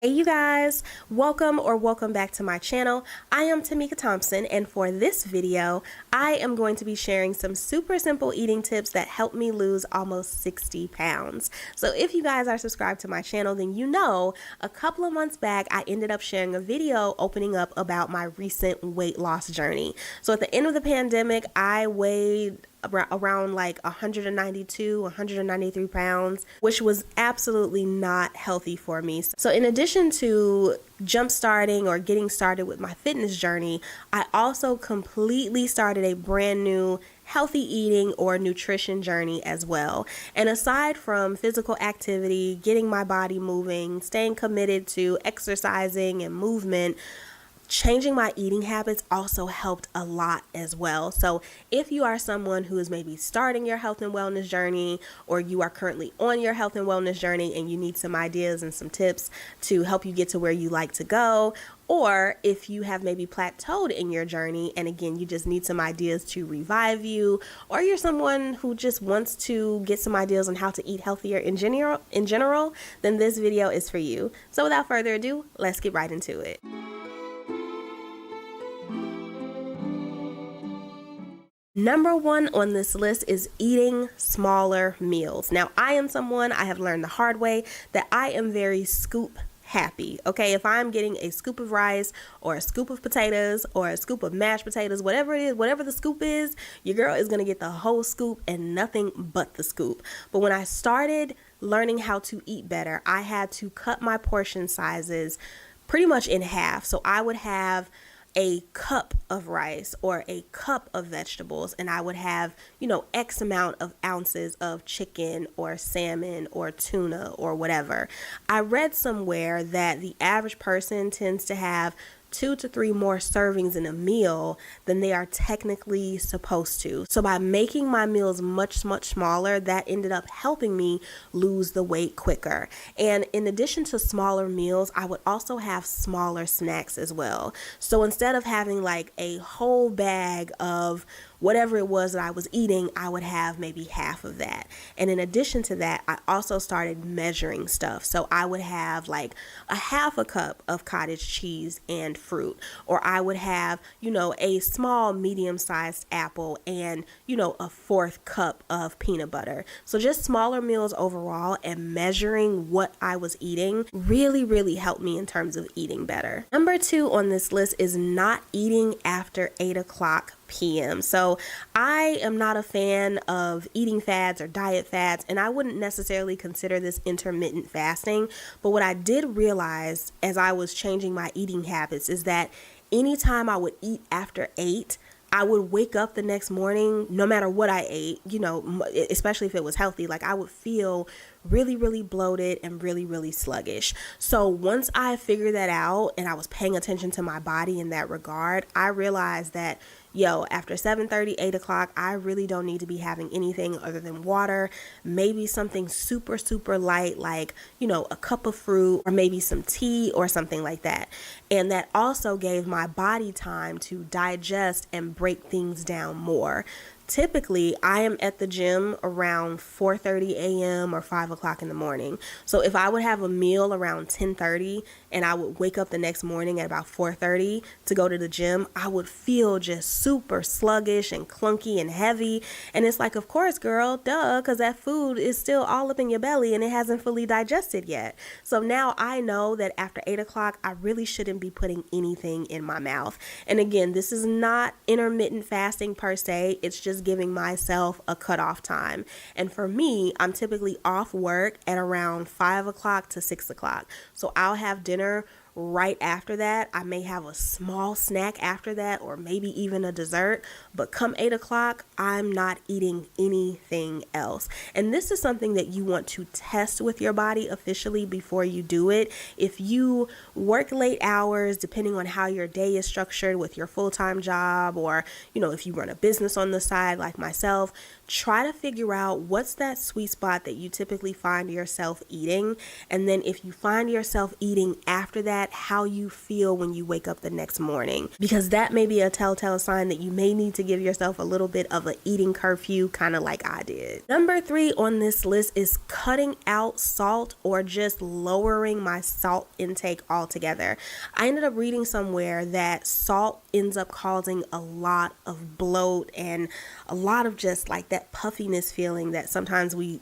Hey you guys, welcome back to my channel. I am Tamika Thompson, and for this video I am going to be sharing some super simple eating tips that helped me lose almost 60 pounds. So if you guys are subscribed to my channel, then you know a couple of months back I ended up sharing a video opening up about my recent weight loss journey. So at the end of the pandemic I weighed around like 192, 193 pounds, which was absolutely not healthy for me. So in addition to jump starting or getting started with my fitness journey, I also completely started a brand new healthy eating or nutrition journey as well. And aside from physical activity, getting my body moving, staying committed to exercising and movement, changing my eating habits also helped a lot as well. So if you are someone who is maybe starting your health and wellness journey, or you are currently on your health and wellness journey and you need some ideas and some tips to help you get to where you like to go, or if you have maybe plateaued in your journey and again you just need some ideas to revive you, or you're someone who just wants to get some ideas on how to eat healthier in general, then this video is for you. So without further ado, let's get right into it. Number one on this list is eating smaller meals. Now, I have learned the hard way that I am very scoop happy. Okay, if I'm getting a scoop of rice or a scoop of potatoes or a scoop of mashed potatoes, whatever it is, whatever the scoop is, your girl is going to get the whole scoop and nothing but the scoop. But when I started learning how to eat better, I had to cut my portion sizes pretty much in half. So I would have a cup of rice or a cup of vegetables, and I would have, X amount of ounces of chicken or salmon or tuna or whatever. I read somewhere that the average person tends to have 2 to 3 more servings in a meal than they are technically supposed to. So by making my meals much smaller, that ended up helping me lose the weight quicker. And in addition to smaller meals, I would also have smaller snacks as well. So instead of having like a whole bag of whatever it was that I was eating, I would have maybe half of that. And in addition to that, I also started measuring stuff. So I would have like a half a cup of cottage cheese and fruit, or I would have, a small medium-sized apple and, a 4th cup of peanut butter. So just smaller meals overall, and measuring what I was eating really helped me in terms of eating better. Number 2 on this list is not eating after 8 o'clock p.m. So I am not a fan of eating fads or diet fads, and I wouldn't necessarily consider this intermittent fasting. But what I did realize as I was changing my eating habits is that anytime I would eat after 8, I would wake up the next morning, no matter what I ate, especially if it was healthy, like I would feel really bloated and really sluggish. So once I figured that out and I was paying attention to my body in that regard, I realized that after 7:30, 8 o'clock, I really don't need to be having anything other than water, maybe something super light, like, a cup of fruit or maybe some tea or something like that. And that also gave my body time to digest and break things down more. Typically, I am at the gym around 4:30 a.m. or 5 o'clock in the morning. So if I would have a meal around 10:30 and I would wake up the next morning at about 4:30 to go to the gym, I would feel just super sluggish and clunky and heavy. And it's like, of course, girl, duh, because that food is still all up in your belly and it hasn't fully digested yet. So now I know that after 8 o'clock, I really shouldn't be putting anything in my mouth. And again, this is not intermittent fasting per se. It's just giving myself a cutoff time. And for me, I'm typically off work at around 5 o'clock to 6 o'clock. So I'll have dinner right after that. I may have a small snack after that, or maybe even a dessert, but come 8 o'clock, I'm not eating anything else. And this is something that you want to test with your body officially before you do it. If you work late hours, depending on how your day is structured with your full-time job, or if you run a business on the side like myself, try to figure out what's that sweet spot that you typically find yourself eating. And then if you find yourself eating after that at how you feel when you wake up the next morning, because that may be a telltale sign that you may need to give yourself a little bit of an eating curfew, kind of like I did. Number 3 on this list is cutting out salt or just lowering my salt intake altogether. I ended up reading somewhere that salt ends up causing a lot of bloat and a lot of just like that puffiness feeling that sometimes we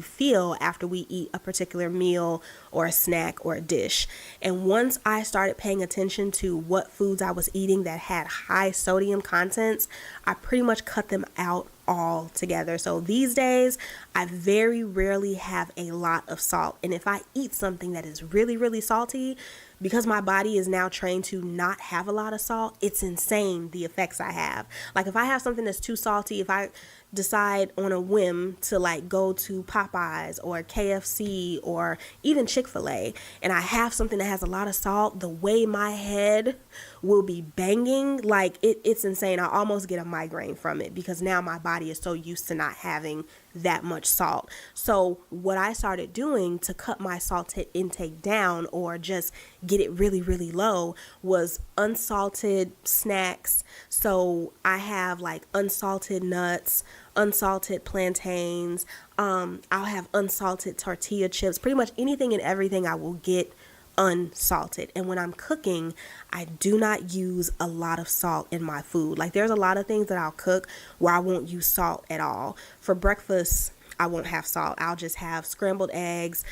feel after we eat a particular meal or a snack or a dish. And once I started paying attention to what foods I was eating that had high sodium contents, I pretty much cut them out all together. So these days, I very rarely have a lot of salt. And if I eat something that is really, really salty, because my body is now trained to not have a lot of salt, it's insane the effects I have. Like if I have something that's too salty, if I decide on a whim to like go to Popeyes or KFC or even Chick-fil-A, and I have something that has a lot of salt, the way my head will be banging, like it's insane. I almost get a migraine from it because now my body is so used to not having that much salt. So what I started doing to cut my salt intake down or just get it really, really low was unsalted snacks. So I have like unsalted nuts, unsalted plantains. I'll have unsalted tortilla chips, pretty much anything and everything I will get unsalted. And when I'm cooking, I do not use a lot of salt in my food. Like there's a lot of things that I'll cook where I won't use salt at all. For breakfast, I won't have salt. I'll just have scrambled eggs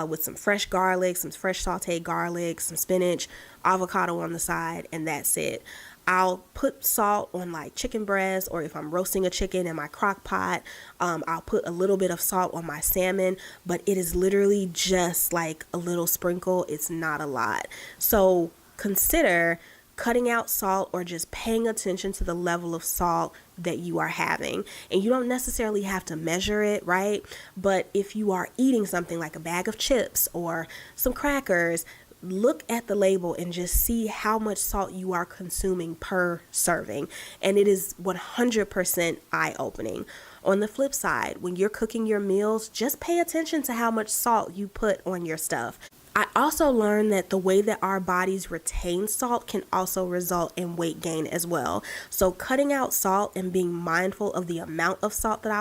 with some fresh garlic, some fresh sauteed garlic, some spinach, avocado on the side, and that's it. I'll put salt on like chicken breast, or if I'm roasting a chicken in my crock pot, I'll put a little bit of salt on my salmon, but it is literally just like a little sprinkle. It's not a lot. So consider cutting out salt or just paying attention to the level of salt that you are having. And you don't necessarily have to measure it, right? But if you are eating something like a bag of chips or some crackers, look at the label and just see how much salt you are consuming per serving. And it is 100% eye-opening. On the flip side, when you're cooking your meals, just pay attention to how much salt you put on your stuff. I also learned that the way that our bodies retain salt can also result in weight gain as well. So cutting out salt and being mindful of the amount of salt that I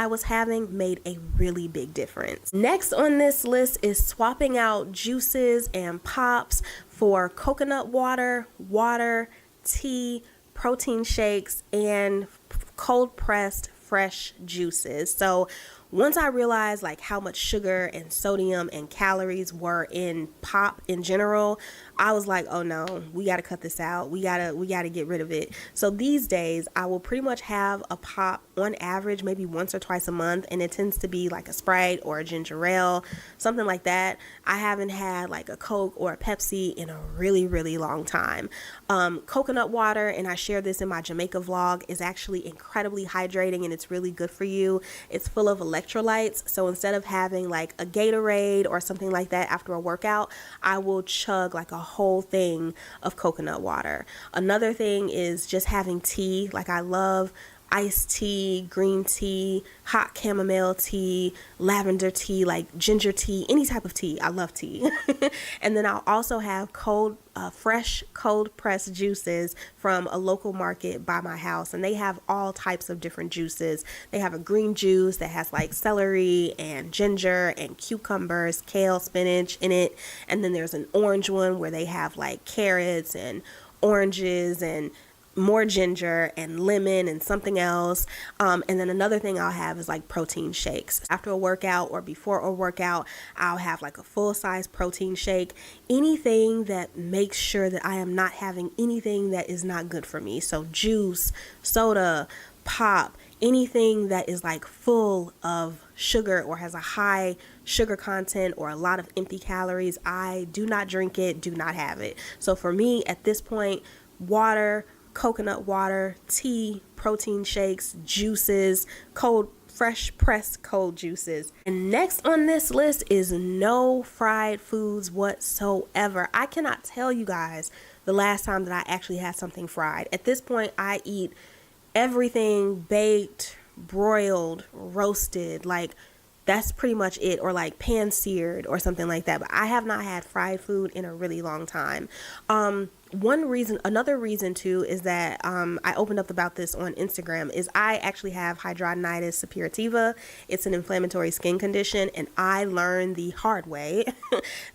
was having made a really big difference. Next on this list is swapping out juices and pops for coconut water, tea, protein shakes, and cold pressed fresh juices. So once I realized like how much sugar and sodium and calories were in pop in general, I was like, oh no, we got to cut this out. We got to get rid of it. So these days I will pretty much have a pop on average, maybe once or twice a month. And it tends to be like a Sprite or a ginger ale, something like that. I haven't had like a Coke or a Pepsi in a really, really long time. Coconut water, and I shared this in my Jamaica vlog, is actually incredibly hydrating and it's really good for you. It's full of electrolytes. So instead of having like a Gatorade or something like that after a workout, I will chug like a whole thing of coconut water. Another thing is just having tea. Like I love iced tea, green tea, hot chamomile tea, lavender tea, like ginger tea, any type of tea. I love tea. And then I'll also have fresh cold pressed juices from a local market by my house, and they have all types of different juices. They have a green juice that has like celery and ginger and cucumbers, kale, spinach in it, and then there's an orange one where they have like carrots and oranges and more ginger and lemon and something else. And then another thing I'll have is like protein shakes. After a workout or before a workout, I'll have like a full-size protein shake. Anything that makes sure that I am not having anything that is not good for me. So juice, soda, pop, anything that is like full of sugar or has a high sugar content or a lot of empty calories, I do not drink it, do not have it. So for me at this point, water, coconut water, tea, protein shakes, juices, fresh pressed cold juices. And next on this list is no fried foods whatsoever. I cannot tell you guys the last time that I actually had something fried. At this point, I eat everything baked, broiled, roasted, like that's pretty much it, or like pan seared or something like that. But I have not had fried food in a really long time. Another reason too, is that I opened up about this on Instagram, is I actually have hidradenitis suppurativa. It's an inflammatory skin condition, and I learned the hard way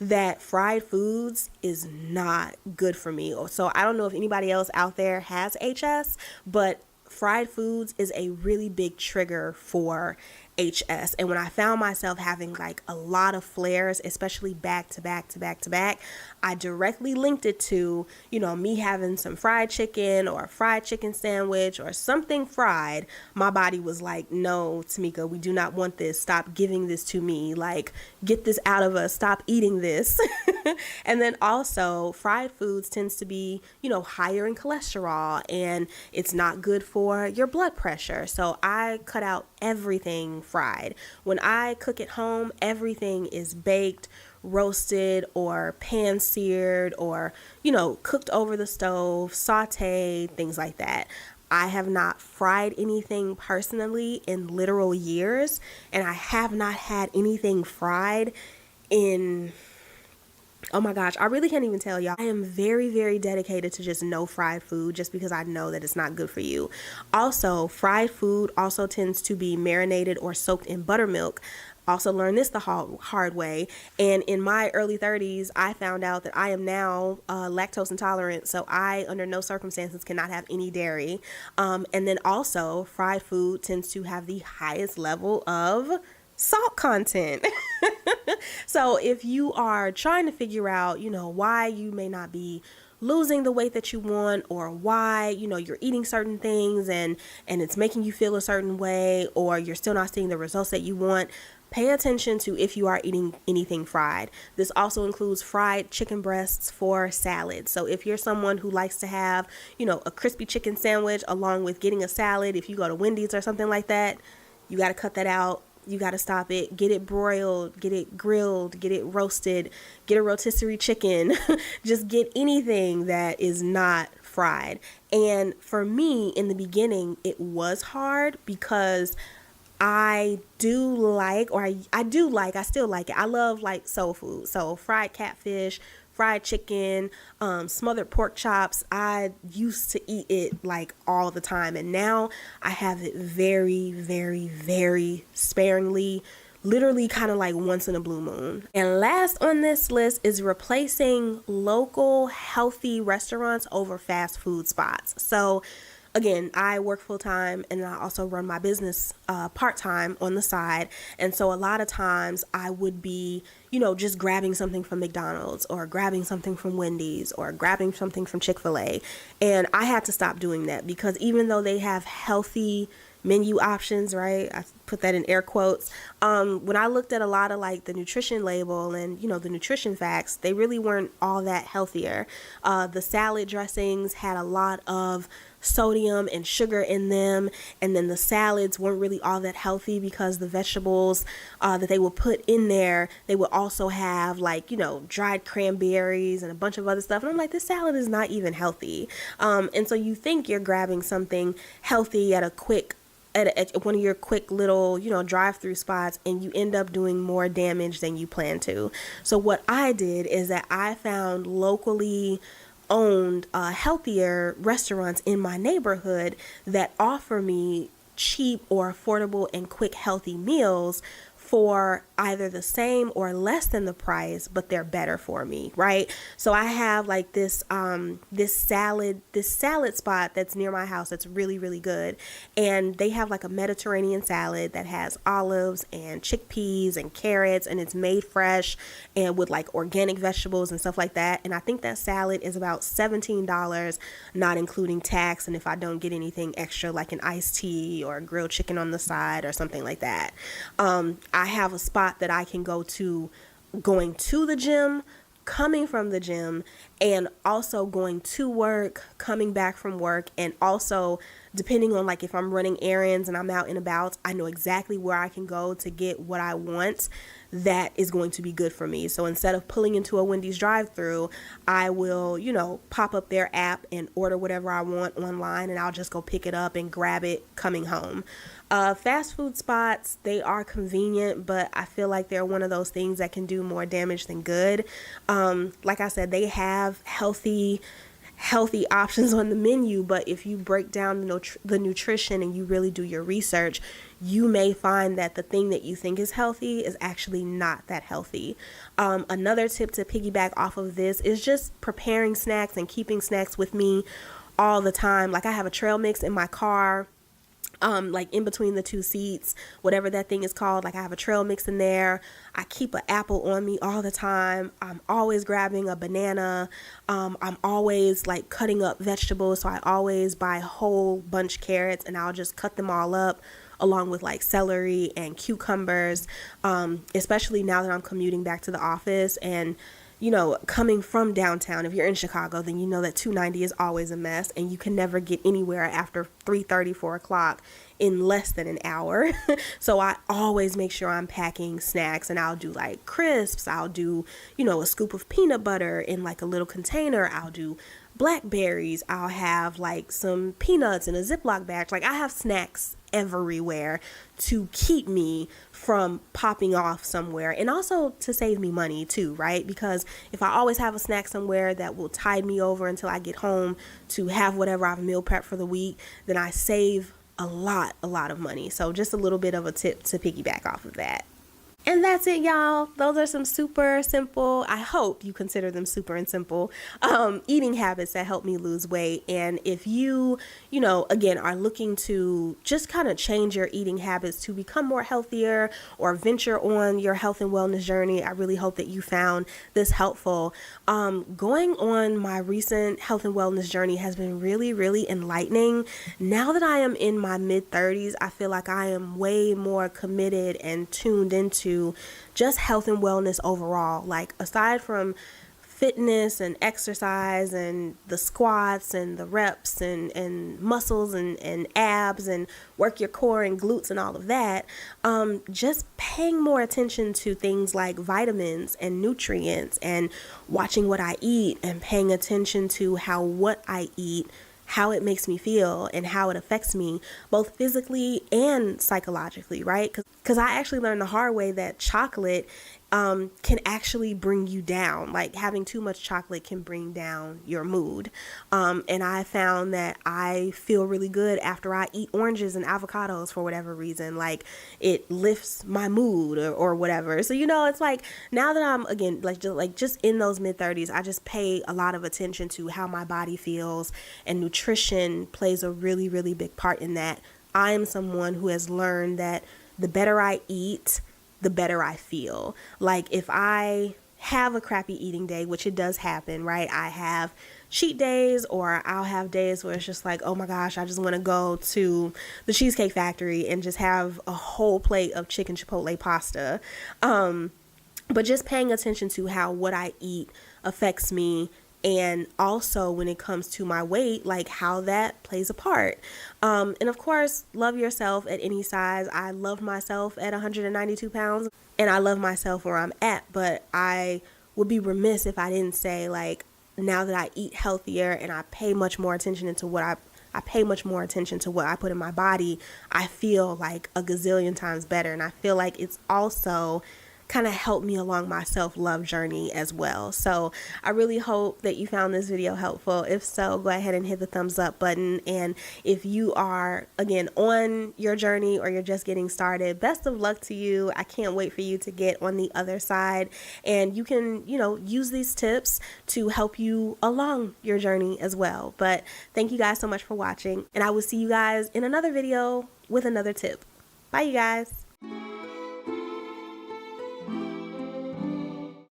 that fried foods is not good for me. So I don't know if anybody else out there has HS, but fried foods is a really big trigger for HS. And when I found myself having like a lot of flares, especially back to back to back to back, I directly linked it to, me having some fried chicken or a fried chicken sandwich or something fried. My body was like, no, Tamika, we do not want this. Stop giving this to me. Like, get this out of us. Stop eating this. And then also, fried foods tends to be, higher in cholesterol, and it's not good for your blood pressure. So I cut out everything fried. When I cook at home, everything is baked, roasted, or pan seared, or cooked over the stove, sauteed, things like that. I have not fried anything personally in literal years, and I have not had anything fried in, oh my gosh, I really can't even tell y'all. I am very, very dedicated to just no fried food, just because I know that it's not good for you. Also, fried food also tends to be marinated or soaked in buttermilk. Also learned this the hard way. And in my early 30s, I found out that I am now lactose intolerant. So I, under no circumstances, cannot have any dairy. And then also, fried food tends to have the highest level of salt content. So if you are trying to figure out, why you may not be losing the weight that you want, or why, you're eating certain things and it's making you feel a certain way, or you're still not seeing the results that you want, pay attention to if you are eating anything fried. This also includes fried chicken breasts for salad. So if you're someone who likes to have, a crispy chicken sandwich along with getting a salad, if you go to Wendy's or something like that, you got to cut that out. You got to stop it. Get it broiled, get it grilled, get it roasted, get a rotisserie chicken. Just get anything that is not fried. And for me, in the beginning, it was hard because I still like it. I love like soul food. So fried catfish, fried chicken, smothered pork chops. I used to eat it like all the time, and now I have it very, very, very sparingly, literally kind of like once in a blue moon. And last on this list is replacing local healthy restaurants over fast food spots. So again, I work full time, and I also run my business part time on the side. And so a lot of times I would be, just grabbing something from McDonald's, or grabbing something from Wendy's, or grabbing something from Chick-fil-A. And I had to stop doing that, because even though they have healthy menu options, right? I put that in air quotes. When I looked at a lot of like the nutrition label and, the nutrition facts, they really weren't all that healthier. The salad dressings had a lot of sodium and sugar in them, and then the salads weren't really all that healthy, because the vegetables that they would put in there, they would also have like, dried cranberries and a bunch of other stuff. And I'm like, this salad is not even healthy. And so you think you're grabbing something healthy at one of your quick little, drive-through spots, and you end up doing more damage than you plan to. So what I did is that I found locally owned healthier restaurants in my neighborhood that offer me cheap or affordable and quick healthy meals for either the same or less than the price, but they're better for me, right? So I have like this salad spot that's near my house that's really, really good. And they have like a Mediterranean salad that has olives and chickpeas and carrots, and it's made fresh and with like organic vegetables and stuff like that. And I think that salad is about $17, not including tax, and if I don't get anything extra like an iced tea or a grilled chicken on the side or something like that. I have a spot that I can go to going to the gym, coming from the gym, and also going to work, coming back from work, and also depending on like if I'm running errands and I'm out and about, I know exactly where I can go to get what I want that is going to be good for me. So instead of pulling into a Wendy's drive-through, I will, pop up their app and order whatever I want online, and I'll just go pick it up and grab it coming home. Fast food spots, they are convenient, but I feel like they're one of those things that can do more damage than good. Like I said, they have healthy options on the menu, but if you break down the nutrition and you really do your research, you may find that the thing that you think is healthy is actually not that healthy. Another tip to piggyback off of this is just preparing snacks and keeping snacks with me all the time. Like I have a trail mix in my car, like in between the two seats, whatever that thing is called. Like I have a trail mix in there. I keep an apple on me all the time. I'm always grabbing a banana. I'm always like cutting up vegetables. So I always buy whole bunch carrots and I'll just cut them all up along with like celery and cucumbers, especially now that I'm commuting back to the office. And coming from downtown, if you're in Chicago, then you know that 290 is always a mess and you can never get anywhere after 3:30, 4 o'clock in less than an hour. So I always make sure I'm packing snacks, and I'll do like crisps. I'll do, a scoop of peanut butter in like a little container. I'll do blackberries. I'll have like some peanuts in a Ziploc bag. Like I have snacks everywhere to keep me from popping off somewhere, and also to save me money too, right? Because if I always have a snack somewhere that will tide me over until I get home to have whatever I've meal prepped for the week, then I save a lot of money. So just a little bit of a tip to piggyback off of that. And that's it, y'all. Those are some super simple, I hope you consider them super and simple, eating habits that help me lose weight. And if you, again, are looking to just kind of change your eating habits to become more healthier or venture on your health and wellness journey, I really hope that you found this helpful. Going on my recent health and wellness journey has been really, really enlightening. Now that I am in my mid-30s, I feel like I am way more committed and tuned into just health and wellness overall. Like aside from fitness and exercise and the squats and the reps and muscles and abs and work your core and glutes and all of that, just paying more attention to things like vitamins and nutrients and watching what I eat and paying attention to how what I eat, how it makes me feel and how it affects me both physically and psychologically, right? Because I actually learned the hard way that chocolate can actually bring you down. Like having too much chocolate can bring down your mood. And I found that I feel really good after I eat oranges and avocados for whatever reason. Like it lifts my mood or whatever. So, it's like now that I'm, again, just in those mid-30s, I just pay a lot of attention to how my body feels, and nutrition plays a really, really big part in that. I am someone who has learned that the better I eat, the better I feel. Like if I have a crappy eating day, which it does happen, right? I have cheat days, or I'll have days where it's just like, oh my gosh, I just want to go to the Cheesecake Factory and just have a whole plate of chicken chipotle pasta. But just paying attention to how what I eat affects me, and also when it comes to my weight, like how that plays a part. And of course, love yourself at any size. I love myself at 192 pounds, and I love myself where I'm at, but I would be remiss if I didn't say, like, now that I eat healthier and I pay much more attention to what I pay much more attention to what I put in my body, I feel like a gazillion times better. And I feel like it's also kind of helped me along my self-love journey as well. So I really hope that you found this video helpful. If so, go ahead and hit the thumbs up button. And if you are, again, on your journey or you're just getting started, best of luck to you. I can't wait for you to get on the other side. And you can, use these tips to help you along your journey as well. But thank you guys so much for watching. And I will see you guys in another video with another tip. Bye, you guys.